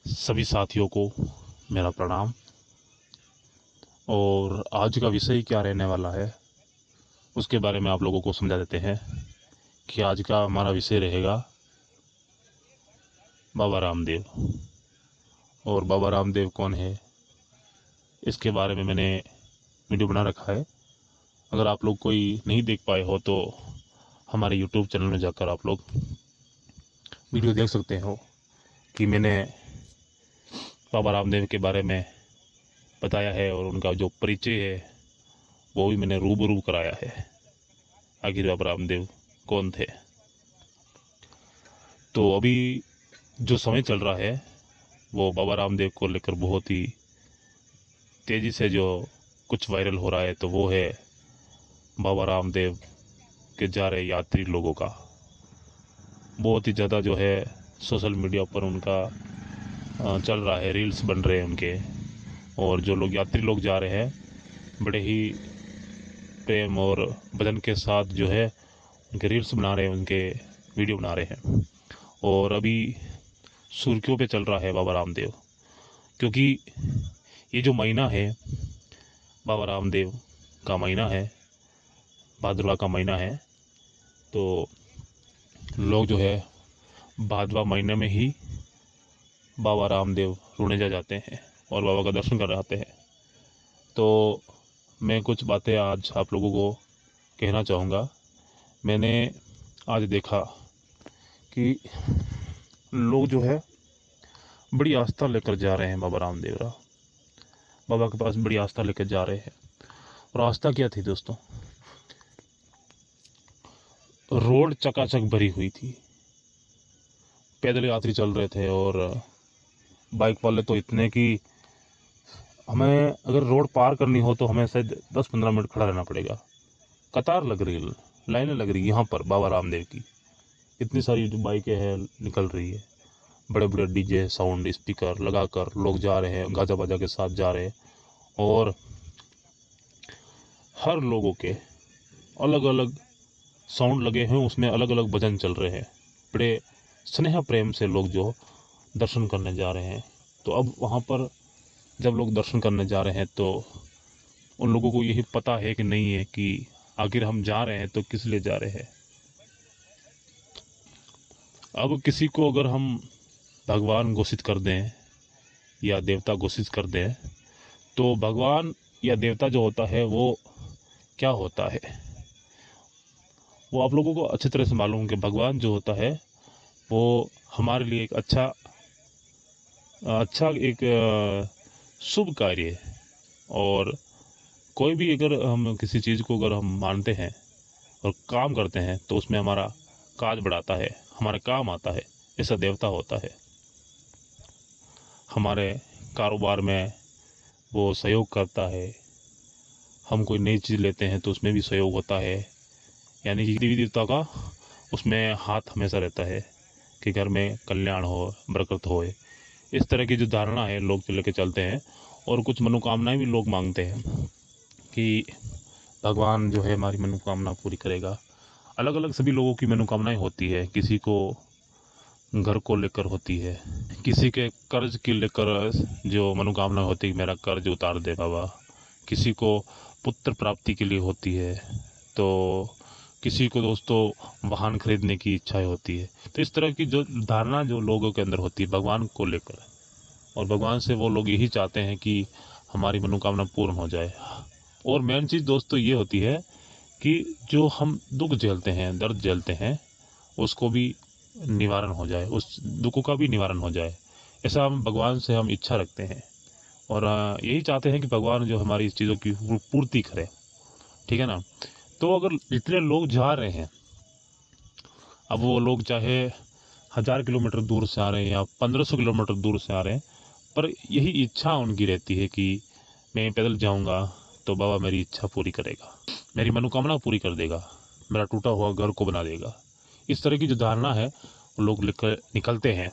सभी साथियों को मेरा प्रणाम। और आज का विषय क्या रहने वाला है उसके बारे में आप लोगों को समझा देते हैं कि आज का हमारा विषय रहेगा बाबा रामदेव। और बाबा रामदेव कौन है इसके बारे में मैंने वीडियो बना रखा है। अगर आप लोग कोई नहीं देख पाए हो तो हमारे यूट्यूब चैनल में जाकर आप लोग वीडियो देख सकते हो कि मैंने बाबा रामदेव के बारे में बताया है और उनका जो परिचय है वो भी मैंने रूबरू कराया है। आखिर बाबा रामदेव कौन थे। तो अभी जो समय चल रहा है वो बाबा रामदेव को लेकर बहुत ही तेज़ी से जो कुछ वायरल हो रहा है, तो वो है बाबा रामदेव के जा रहे यात्री लोगों का। बहुत ही ज़्यादा जो है सोशल मीडिया पर उनका चल रहा है, रील्स बन रहे हैं उनके। और जो लोग यात्री लोग जा रहे हैं बड़े ही प्रेम और भजन के साथ जो है उनके रील्स बना रहे हैं, उनके वीडियो बना रहे हैं। और अभी सुर्खियों पे चल रहा है बाबा रामदेव, क्योंकि ये जो महीना है बाबा रामदेव का महीना है, भाद्रवा का महीना है। तो लोग जो है भादवा महीने में ही बाबा रामदेव रुणेजा जाते हैं और बाबा का दर्शन कर आते हैं। तो मैं कुछ बातें आज आप लोगों को कहना चाहूँगा। मैंने आज देखा कि लोग जो है बड़ी आस्था लेकर जा रहे हैं बाबा के पास बड़ी आस्था लेकर जा रहे हैं। और आस्था क्या थी दोस्तों? रोड चकाचक भरी हुई थी, पैदल यात्री चल रहे थे और बाइक वाले तो इतने कि हमें अगर रोड पार करनी हो तो हमें शायद 10-15 मिनट खड़ा रहना पड़ेगा। कतार लग रही, लाइनें लग रही यहाँ पर बाबा रामदेव की। इतनी सारी जो बाइकें हैं निकल रही है, बड़े बड़े डीजे साउंड स्पीकर लगाकर लोग जा रहे हैं, गाजा बाजा के साथ जा रहे हैं। और हर लोगों के अलग अलग साउंड लगे हैं, उसमें अलग अलग भजन चल रहे हैं। बड़े स्नेह प्रेम से लोग जो दर्शन करने जा रहे हैं। तो अब वहाँ पर जब लोग दर्शन करने जा रहे हैं तो उन लोगों को यही पता है कि नहीं है कि आखिर हम जा रहे हैं तो किस लिए जा रहे हैं। अब किसी को अगर हम भगवान घोषित कर दें या देवता घोषित कर दें तो भगवान या देवता जो होता है वो क्या होता है वो आप लोगों को अच्छी तरह से मालूम है कि भगवान जो होता है वो हमारे लिए एक अच्छा एक शुभ कार्य है। और कोई भी अगर हम किसी चीज़ को अगर हम मानते हैं और काम करते हैं तो उसमें हमारा काज बढ़ाता है, हमारे काम आता है। ऐसा देवता होता है। हमारे कारोबार में वो सहयोग करता है। हम कोई नई चीज़ लेते हैं तो उसमें भी सहयोग होता है। यानी कि देवी देवता का उसमें हाथ हमेशा रहता है कि घर में कल्याण हो, बरकत हो। इस तरह की जो धारणा है लोग लेके चलते हैं। और कुछ मनोकामनाएं भी लोग मांगते हैं कि भगवान जो है हमारी मनोकामना पूरी करेगा। अलग अलग सभी लोगों की मनोकामनाएं होती है। किसी को घर को लेकर होती है, किसी के कर्ज के लेकर जो मनोकामना होती है मेरा कर्ज उतार दे बाबा। किसी को पुत्र प्राप्ति के लिए होती है, तो किसी को दोस्तों वाहन खरीदने की इच्छा होती है। तो इस तरह की जो धारणा जो लोगों के अंदर होती है भगवान को लेकर, और भगवान से वो लोग यही चाहते हैं कि हमारी मनोकामना पूर्ण हो जाए। और मेन चीज़ दोस्तों ये होती है कि जो हम दुख झेलते हैं, दर्द झेलते हैं, उसको भी निवारण हो जाए, उस दुखों का भी निवारण हो जाए। ऐसा हम भगवान से हम इच्छा रखते हैं और यही चाहते हैं कि भगवान जो हमारी इस चीज़ों की पूर्ति करे। ठीक है ना? तो अगर जितने लोग जा रहे हैं, अब वो लोग चाहे 1000 किलोमीटर दूर से आ रहे हैं या 1500 किलोमीटर दूर से आ रहे हैं, पर यही इच्छा उनकी रहती है कि मैं पैदल जाऊंगा तो बाबा मेरी इच्छा पूरी करेगा, मेरी मनोकामना पूरी कर देगा, मेरा टूटा हुआ घर को बना देगा। इस तरह की जो धारणा है वो लोग निकलते हैं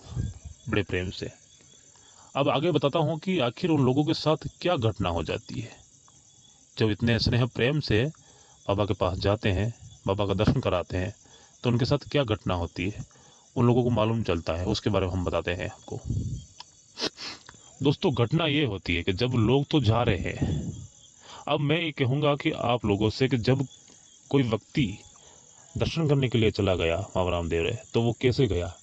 बड़े प्रेम से। अब आगे बताता हूँ कि आखिर उन लोगों के साथ क्या घटना हो जाती है जब इतने स्नेह प्रेम से बाबा के पास जाते हैं, बाबा का दर्शन कराते हैं, तो उनके साथ क्या घटना होती है उन लोगों को मालूम चलता है। उसके बारे में हम बताते हैं आपको। दोस्तों घटना ये होती है कि जब लोग तो जा रहे हैं, अब मैं ये कहूँगा कि आप लोगों से कि जब कोई व्यक्ति दर्शन करने के लिए चला गया बाबा रामदेव रे, तो वो कैसे गया?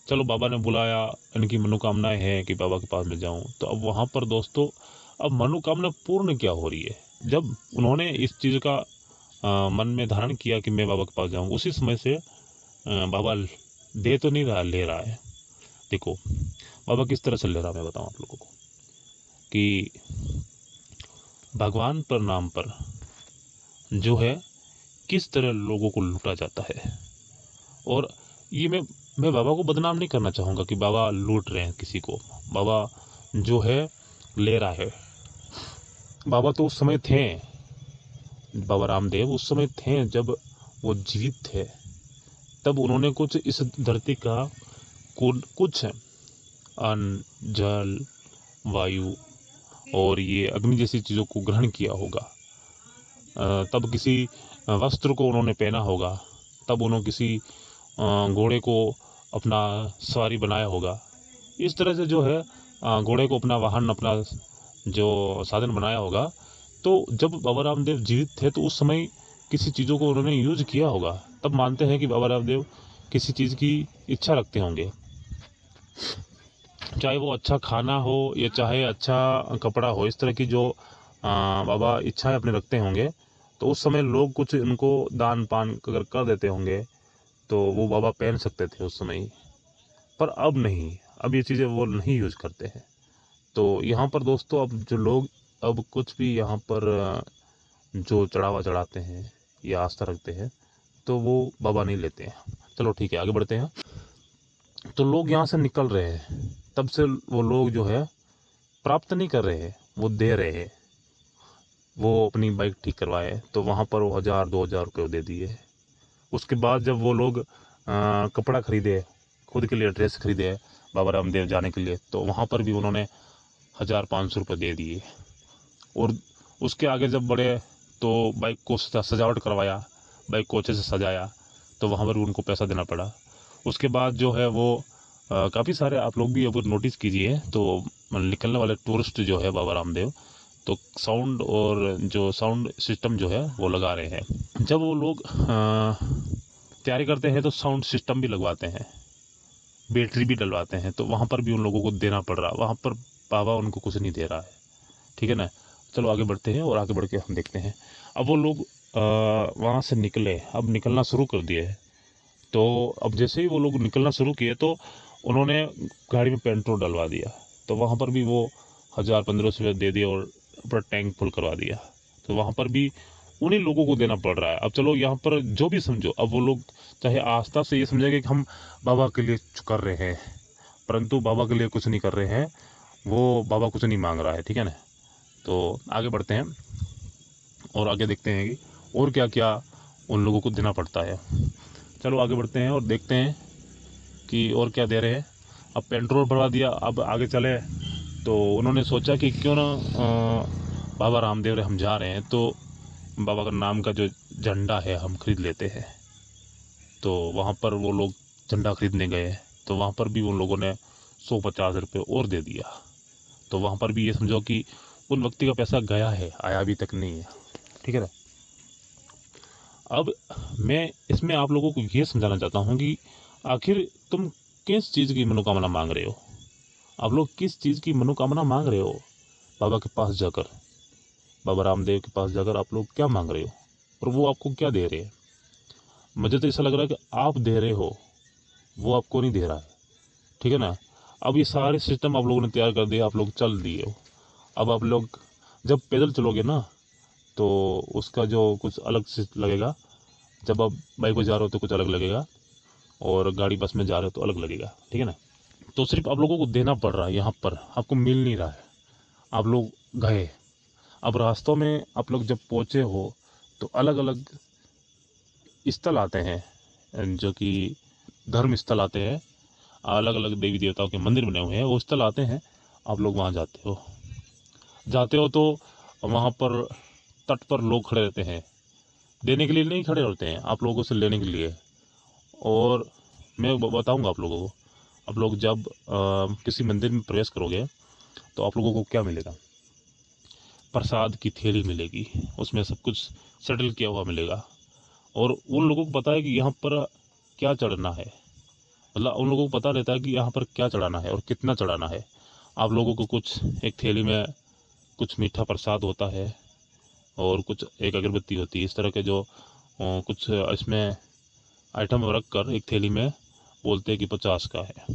चलो बाबा ने बुलाया, इनकी मनोकामनाएं हैं कि बाबा के पास में जाऊं, तो अब वहां पर दोस्तों अब मनोकामना पूर्ण क्या हो रही है? जब उन्होंने इस चीज़ का मन में धारण किया कि मैं बाबा के पास जाऊं, उसी समय से बाबा दे तो नहीं रहा, ले रहा है। देखो बाबा किस तरह से ले रहा, मैं बताऊं आप लोगों को कि भगवान पर नाम पर जो है किस तरह लोगों को लूटा जाता है। और ये मैं बाबा को बदनाम नहीं करना चाहूँगा कि बाबा लूट रहे हैं किसी को। बाबा जो है ले रहा है। बाबा तो उस समय थे, बाबा रामदेव उस समय थे जब वो जीवित थे, तब उन्होंने कुछ इस धरती का कुछ अन्न, जल, वायु और ये अग्नि जैसी चीज़ों को ग्रहण किया होगा। तब किसी वस्त्र को उन्होंने पहना होगा, तब उन्होंने किसी घोड़े को अपना सवारी बनाया होगा। इस तरह से जो है घोड़े को अपना वाहन, अपना जो साधन बनाया होगा। तो जब बाबा रामदेव जीवित थे तो उस समय किसी चीज़ों को उन्होंने यूज किया होगा, तब मानते हैं कि बाबा रामदेव किसी चीज़ की इच्छा रखते होंगे, चाहे वो अच्छा खाना हो या चाहे अच्छा कपड़ा हो। इस तरह की जो बाबा इच्छाएं अपने रखते होंगे, तो उस समय लोग कुछ उनको दान पान कर देते होंगे, तो वो बाबा पहन सकते थे उस समय। पर अब नहीं, अब ये चीज़ें वो नहीं यूज करते हैं। तो यहाँ पर दोस्तों अब जो लोग अब कुछ भी यहाँ पर जो चढ़ावा चढ़ाते हैं या आस्था रखते हैं, तो वो बाबा नहीं लेते हैं। चलो ठीक है, आगे बढ़ते हैं। तो लोग यहाँ से निकल रहे हैं, तब से वो लोग जो है प्राप्त नहीं कर रहे हैं, वो दे रहे हैं। वो अपनी बाइक ठीक करवाए तो वहाँ पर वो 1000-2000 रुपये दे दिए। उसके बाद जब वो लोग कपड़ा खरीदे, खुद के लिए ड्रेस खरीदे बाबा रामदेव जाने के लिए, तो वहाँ पर भी उन्होंने 1500 रुपये दे दिए। और उसके आगे जब बढ़े तो बाइक को सजावट करवाया, बाइक को अच्छे से सजाया, तो वहाँ पर भी उनको पैसा देना पड़ा। उसके बाद जो है वो काफ़ी सारे, आप लोग भी अब नोटिस कीजिए तो निकलने वाले टूरिस्ट जो है बाबा रामदेव, तो साउंड और जो साउंड सिस्टम जो है वो लगा रहे हैं। जब वो लोग तैयारी करते हैं तो साउंड सिस्टम भी लगवाते हैं, बैटरी भी डलवाते हैं, तो वहाँ पर भी उन लोगों को देना पड़ रहा। वहाँ पर बाबा उनको कुछ नहीं दे रहा है, ठीक है ना। चलो आगे बढ़ते हैं और आगे बढ़ के हम देखते हैं। अब वो लोग वहाँ से निकले, अब निकलना शुरू कर दिए। तो अब जैसे ही वो लोग निकलना शुरू किए तो उन्होंने गाड़ी में पेट्रोल डलवा दिया, तो वहाँ पर भी वो 1000-1500 दे दिए और पूरा टैंक फुल करवा दिया। तो वहाँ पर भी उन्हीं लोगों को देना पड़ रहा है। अब चलो यहाँ पर जो भी समझो, अब वो लोग चाहे आस्था से ये समझेंगे कि हम बाबा के लिए कर रहे हैं, परंतु बाबा के लिए कुछ नहीं कर रहे हैं, वो बाबा कुछ नहीं मांग रहा है, ठीक है ना। तो आगे बढ़ते हैं और आगे देखते हैं कि और क्या क्या उन लोगों को देना पड़ता है। चलो आगे बढ़ते हैं और देखते हैं कि और क्या दे रहे हैं। अब पेट्रोल भरवा दिया, अब आगे चले तो उन्होंने सोचा कि क्यों ना बाबा रामदेव रे हम जा रहे हैं, तो बाबा का नाम का जो झंडा है हम खरीद लेते हैं। तो वहाँ पर वो लोग झंडा खरीदने गए, तो वहाँ पर भी उन लोगों ने 150 रुपये और दे दिया। तो वहाँ पर भी ये समझो कि उन व्यक्ति का पैसा गया है, आया अभी तक नहीं है, ठीक है ना। अब मैं इसमें आप लोगों को ये समझाना चाहता हूँ कि आखिर तुम किस चीज़ की मनोकामना मांग रहे हो। आप लोग किस चीज़ की मनोकामना मांग रहे हो बाबा के पास जाकर, बाबा रामदेव के पास जाकर आप लोग क्या मांग रहे हो और वो आपको क्या दे रहे हैं। मुझे तो ऐसा लग रहा है कि आप दे रहे हो, वो आपको नहीं दे रहा है, ठीक है ना। अब ये सारे सिस्टम आप लोगों ने तैयार कर दिया, आप लोग चल दिए हो। अब आप लोग जब पैदल चलोगे ना तो उसका जो कुछ अलग से लगेगा, जब आप बाइक पर जा रहे हो तो कुछ अलग लगेगा, और गाड़ी बस में जा रहे हो तो अलग लगेगा, ठीक है ना। तो सिर्फ आप लोगों को देना पड़ रहा है, यहाँ पर आपको मिल नहीं रहा है। आप लोग गए, अब रास्तों में आप लोग जब पहुँचे हो तो अलग अलग स्थल आते हैं, जो कि धर्म स्थल आते हैं, अलग अलग देवी देवताओं के मंदिर बने हुए हैं, वो स्थल आते हैं। आप लोग वहाँ जाते हो तो वहाँ पर तट पर लोग खड़े रहते हैं, देने के लिए नहीं खड़े होते हैं, आप लोगों से लेने के लिए। और मैं बताऊंगा आप लोगों को, आप लोग जब किसी मंदिर में प्रवेश करोगे तो आप लोगों को क्या मिलेगा? प्रसाद की थैली मिलेगी, उसमें सब कुछ सेटल किया हुआ मिलेगा। और उन लोगों को पता है कि यहाँ पर क्या चढ़ना है, मतलब उन लोगों को पता रहता है कि यहाँ पर क्या चढ़ाना है और कितना चढ़ाना है। आप लोगों को कुछ एक थैली में कुछ मीठा प्रसाद होता है और कुछ एक अगरबत्ती होती है, इस तरह के जो कुछ इसमें आइटम रख कर एक थैली में बोलते हैं कि 50 का है।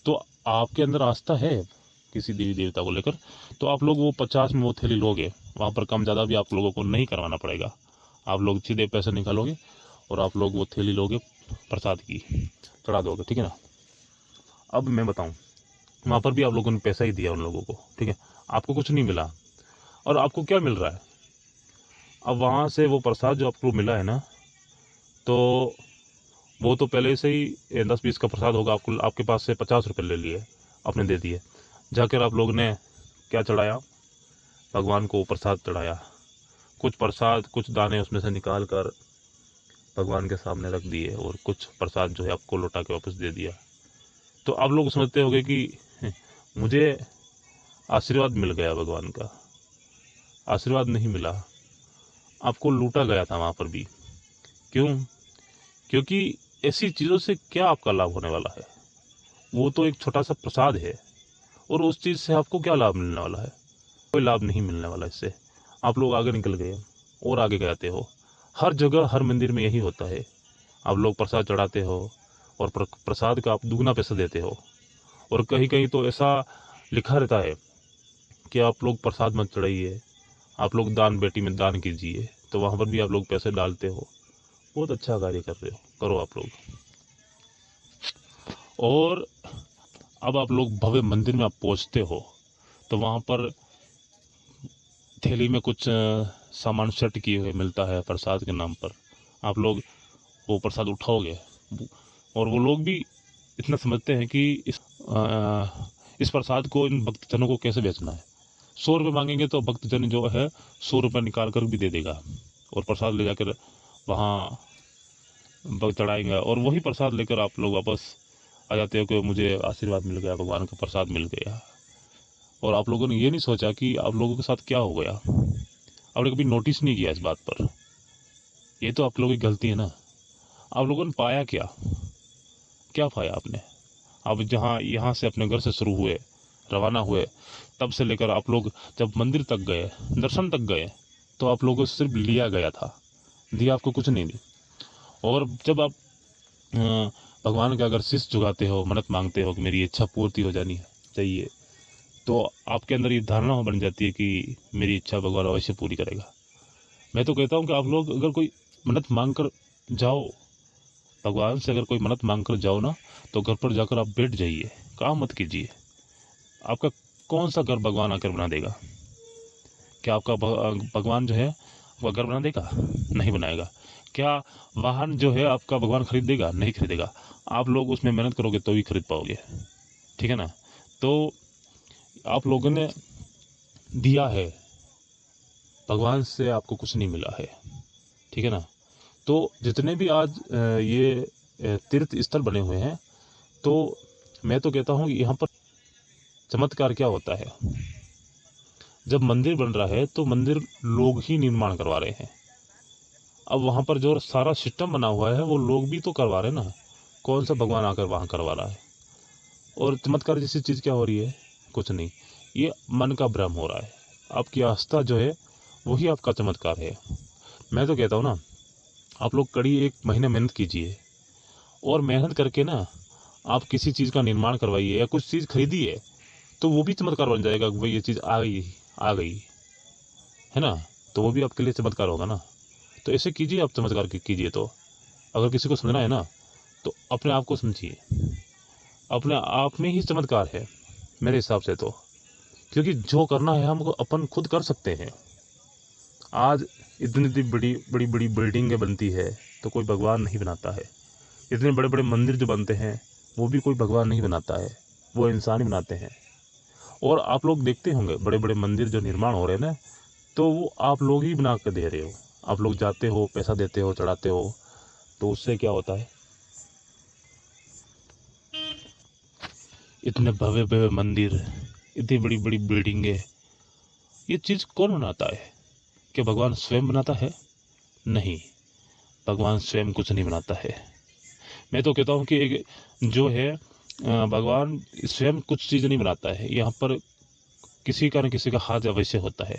तो आपके अंदर आस्था है किसी देवी देवता को लेकर, तो आप लोग वो 50 में वो थैली लोगे। वहाँ पर कम ज़्यादा भी आप लोगों को नहीं करवाना पड़ेगा, आप लोग सीधे पैसे निकालोगे और आप लोग वो थैली लोगे, प्रसाद की चढ़ा दोगे, ठीक है ना। अब मैं बताऊँ, वहाँ पर भी आप लोगों ने पैसा ही दिया उन लोगों को, ठीक है, आपको कुछ नहीं मिला। और आपको क्या मिल रहा है? अब वहाँ से वो प्रसाद जो आपको मिला है ना, तो वो तो पहले से ही 10-20 का प्रसाद होगा, आपको आपके पास से 50 रुपये ले लिए, आपने दे दिए। जाकर आप लोग ने क्या चढ़ाया? भगवान को प्रसाद चढ़ाया। कुछ प्रसाद, कुछ दाने उसमें से निकाल कर भगवान के सामने रख दिए और कुछ प्रसाद जो है आपको लौटा के वापस दे दिया। तो आप लोग समझते होंगे कि मुझे आशीर्वाद मिल गया भगवान का। आशीर्वाद नहीं मिला, आपको लूटा गया था वहाँ पर भी। क्यों? क्योंकि ऐसी चीज़ों से क्या आपका लाभ होने वाला है? वो तो एक छोटा सा प्रसाद है, और उस चीज़ से आपको क्या लाभ मिलने वाला है? कोई लाभ नहीं मिलने वाला इससे। आप लोग आगे निकल गए और आगे जाते हो। हर जगह हर मंदिर में यही होता है, आप लोग प्रसाद चढ़ाते हो और प्रसाद का आप दुगना पैसा देते हो। और कहीं कहीं तो ऐसा लिखा रहता है कि आप लोग प्रसाद मत चढ़ाइए, आप लोग दान बेटी में दान कीजिए, तो वहाँ पर भी आप लोग पैसे डालते हो। बहुत अच्छा कार्य कर रहे हो, करो आप लोग। और अब आप लोग भव्य मंदिर में आप पहुँचते हो, तो वहाँ पर थैली में कुछ सामान सेट किए हुए मिलता है प्रसाद के नाम पर। आप लोग वो प्रसाद उठाओगे, और वो लोग भी इतना समझते हैं कि इस प्रसाद को इन भक्तजनों को कैसे बेचना है। 100 रुपये मांगेंगे तो भक्तजन जो है 100 रुपये निकाल कर भी दे देगा, और प्रसाद ले जाकर वहाँ चढ़ाएंगे, और वही प्रसाद लेकर आप लोग वापस आ जाते हो कि मुझे आशीर्वाद मिल गया, भगवान का प्रसाद मिल गया। और आप लोगों ने ये नहीं सोचा कि आप लोगों के साथ क्या हो गया। आपने कभी नोटिस नहीं किया इस बात पर। ये तो आप लोगों की गलती है ना। आप लोगों ने पाया क्या? क्या पाया आपने? आप जहाँ यहाँ से अपने घर से शुरू हुए, रवाना हुए, तब से लेकर आप लोग जब मंदिर तक गए, दर्शन तक गए, तो आप लोगों से सिर्फ लिया गया था, दिया आपको कुछ नहीं दी। और जब आप भगवान के अगर शीश झुकाते हो, मन्नत मांगते हो कि मेरी इच्छा पूर्ति हो जानी चाहिए, तो आपके अंदर ये धारणा बन जाती है कि मेरी इच्छा भगवान अवश्य पूरी करेगा। मैं तो कहता हूँ कि आप लोग अगर कोई मन्नत मांग कर जाओ, भगवान से अगर कोई मन्नत मांग कर जाओ ना, तो घर पर जाकर आप बैठ जाइए, काम मत कीजिए। आपका कौन सा घर भगवान आकर बना देगा? क्या आपका भगवान जो है वह घर बना देगा? नहीं बनाएगा। क्या वाहन जो है आपका भगवान खरीद देगा? नहीं खरीदेगा। आप लोग उसमें मेहनत करोगे तो ही खरीद पाओगे, ठीक है ना। तो आप लोगों ने दिया है, भगवान से आपको कुछ नहीं मिला है, ठीक है ना। तो जितने भी आज ये तीर्थ स्थल बने हुए हैं, तो मैं तो कहता हूँ यहाँ पर चमत्कार क्या होता है। जब मंदिर बन रहा है तो मंदिर लोग ही निर्माण करवा रहे हैं। अब वहाँ पर जो सारा सिस्टम बना हुआ है वो लोग भी तो करवा रहे हैं ना, कौन सा भगवान आकर वहाँ करवा रहा है। और चमत्कार जैसी चीज़ क्या हो रही है? कुछ नहीं, ये मन का भ्रम हो रहा है। आपकी आस्था जो है वही आपका चमत्कार है। मैं तो कहता हूँ ना, आप लोग कड़ी 1 महीने मेहनत कीजिए, और मेहनत करके ना आप किसी चीज़ का निर्माण करवाइए या कुछ चीज़ खरीदिए, तो वो भी चमत्कार बन जाएगा कि भाई ये चीज़ आ गई है ना, तो वो भी आपके लिए चमत्कार होगा ना। तो ऐसे कीजिए, आप चमत्कार कीजिए। तो अगर किसी को समझना है ना, तो अपने आप को समझिए, अपने आप में ही चमत्कार है मेरे हिसाब से तो। क्योंकि जो करना है हमको अपन खुद कर सकते हैं। आज इतनी इतनी बड़ी बड़ी बड़ी बिल्डिंगें बनती है तो कोई भगवान नहीं बनाता है। इतने बड़े बड़े मंदिर जो बनते हैं वो भी कोई भगवान नहीं बनाता है, वो इंसान ही बनाते हैं। और आप लोग देखते होंगे बड़े बड़े मंदिर जो निर्माण हो रहे हैं ना, तो वो आप लोग ही बना कर दे रहे हो। आप लोग जाते हो, पैसा देते हो, चढ़ाते हो, तो उससे क्या होता है? इतने भव्य भव्य मंदिर, इतनी बड़ी बड़ी बिल्डिंगें, ये चीज़ कौन बनाता है? क्या भगवान स्वयं बनाता है? नहीं, भगवान स्वयं कुछ नहीं बनाता है। मैं तो कहता हूँ कि एक जो है भगवान स्वयं कुछ चीज़ नहीं बनाता है। यहाँ पर किसी का न किसी का हाथ अवश्य होता है।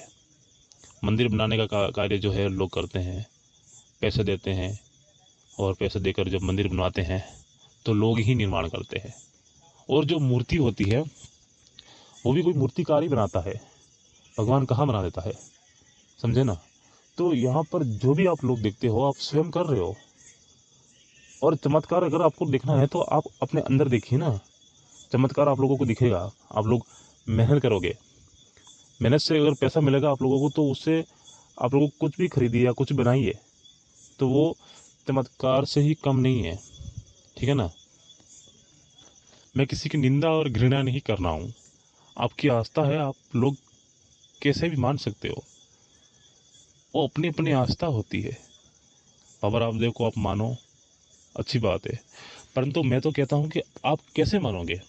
मंदिर बनाने का कार्य जो है लोग करते हैं, पैसे देते हैं, और पैसे देकर जब मंदिर बनवाते हैं तो लोग ही निर्माण करते हैं। और जो मूर्ति होती है वो भी कोई मूर्तिकार ही बनाता है, भगवान कहाँ बना देता है, समझे ना? तो यहाँ पर जो भी आप लोग देखते हो आप स्वयं कर रहे हो। और चमत्कार अगर आपको देखना है तो आप अपने अंदर देखिए ना, चमत्कार आप लोगों को दिखेगा। आप लोग मेहनत करोगे, मेहनत से अगर पैसा मिलेगा आप लोगों को, तो उससे आप लोगों को कुछ भी खरीदिए या कुछ बनाइए तो वो चमत्कार से ही कम नहीं है, ठीक है ना? मैं किसी की निंदा और घृणा नहीं कर रहा हूँ। आपकी आस्था है, आप लोग कैसे भी मान सकते हो, वो अपनी अपनी आस्था होती है। बाबा रामदेव को आप मानो, अच्छी बात है, परंतु मैं तो कहता हूँ कि आप कैसे मानोगे,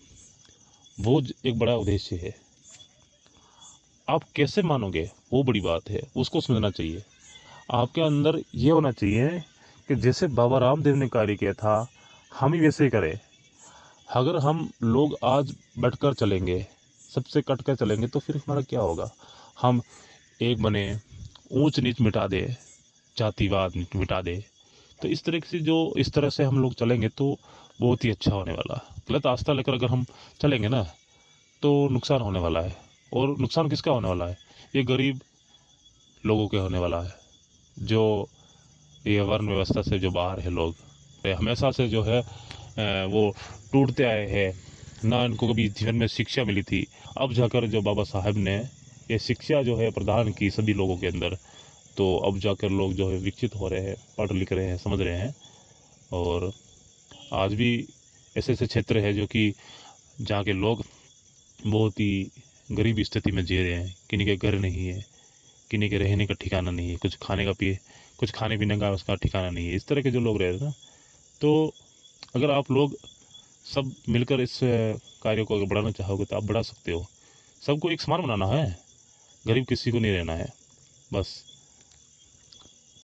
वो एक बड़ा उद्देश्य है। आप कैसे मानोगे वो बड़ी बात है, उसको समझना चाहिए। आपके अंदर ये होना चाहिए कि जैसे बाबा रामदेव ने कार्य किया था हम ही वैसे ही करें। अगर हम लोग आज बैठकर चलेंगे, सबसे कट कर चलेंगे, तो फिर हमारा क्या होगा? हम एक बने, ऊंच नीच मिटा दे, जातिवाद मिटा दे। तो इस तरह से इस तरह से हम लोग चलेंगे तो बहुत ही अच्छा होने वाला। गलत आस्था लेकर अगर हम चलेंगे ना तो नुकसान होने वाला है। और नुकसान किसका होने वाला है? ये गरीब लोगों के होने वाला है, जो ये वर्ण व्यवस्था से जो बाहर है लोग, ये हमेशा से जो है वो टूटते आए हैं ना। इनको कभी जीवन में शिक्षा मिली थी, अब जाकर जो बाबा साहब ने ये शिक्षा जो है प्रदान की सभी लोगों के अंदर, तो अब जाकर लोग जो है विकसित हो रहे हैं, पढ़ लिख रहे हैं, समझ रहे हैं। और आज भी ऐसे ऐसे क्षेत्र है जो कि जहाँ के लोग बहुत ही गरीब स्थिति में जी रहे हैं, किन्हीं के घर नहीं है, किन्हीं के रहने का ठिकाना नहीं है, कुछ खाने पीने का उसका ठिकाना नहीं है। इस तरह के जो लोग रह रहे हैं ना, तो अगर आप लोग सब मिलकर इस कार्य को अगर बढ़ाना चाहोगे तो आप बढ़ा सकते हो। सबको एक समान बनाना है, गरीब किसी को नहीं रहना है, बस।